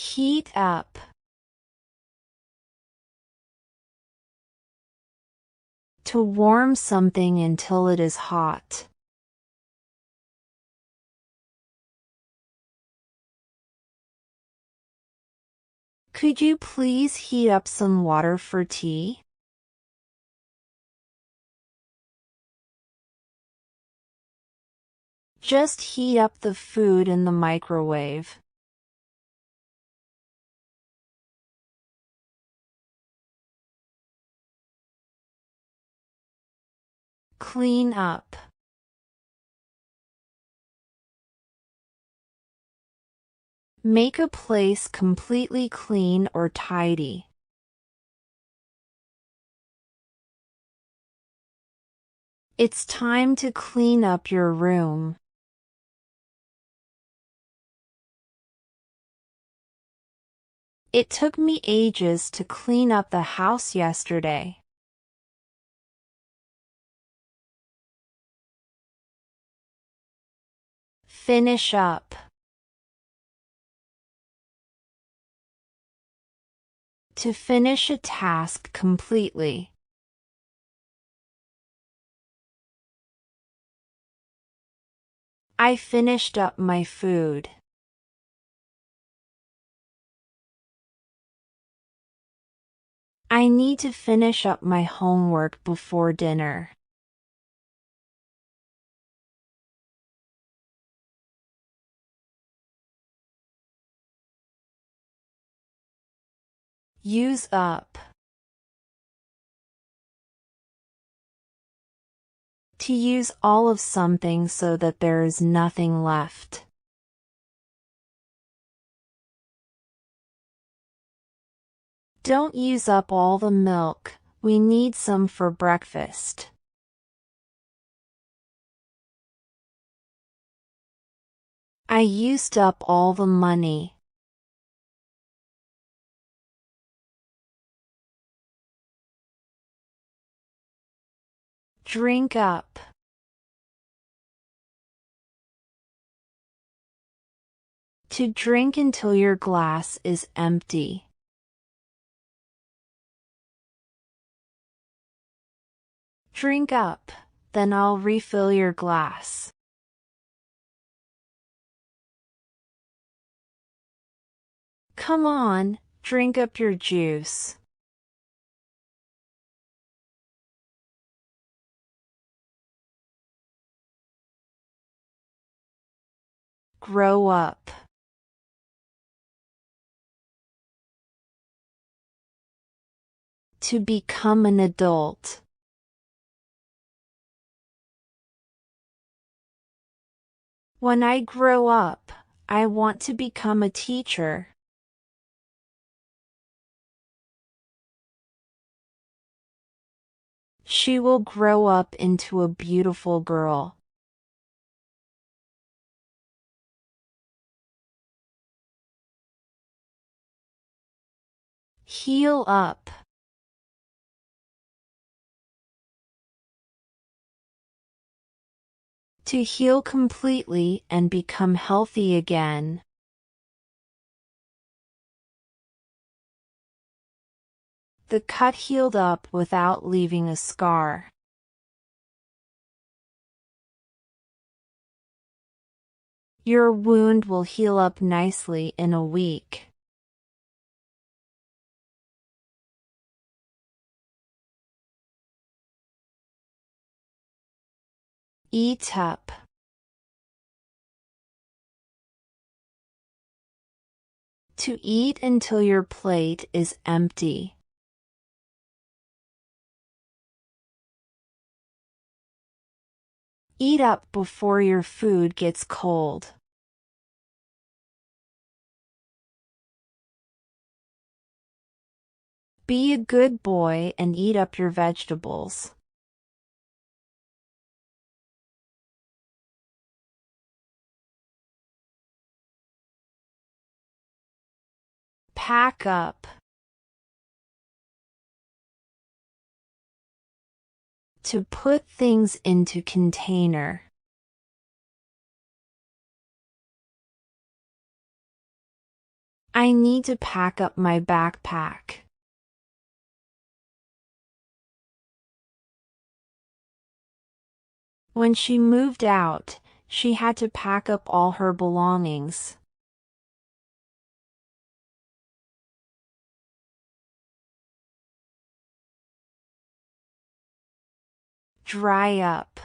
Heat up. To warm something until it is hot. Could you please heat up some water for tea? Just heat up the food in the microwave. Clean up. Make a place completely clean or tidy. It's time to clean up your room. It took me ages to clean up the house yesterday. Finish up. To finish a task completely. I finished up my food. I need to finish up my homework before dinner. Use up. To use all of something so that there is nothing left. Don't use up all the milk, we need some for breakfast. I used up all the money. Drink up. To drink until your glass is empty. Drink up, then I'll refill your glass. Come on, drink up your juice. Grow up. To become an adult. When I grow up, I want to become a teacher. She will grow up into a beautiful girl. Heal up. To heal completely and become healthy again. The cut healed up without leaving a scar. Your wound will heal up nicely in a week. Eat up. To eat until your plate is empty. Eat up before your food gets cold. Be a good boy and eat up your vegetables. Pack up. To put things into container. I need to pack up my backpack. When she moved out, she had to pack up all her belongings. Dry up.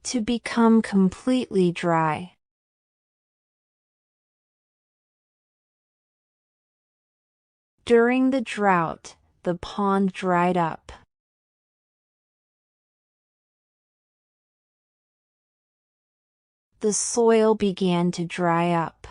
To become completely dry. During the drought, the pond dried up. The soil began to dry up.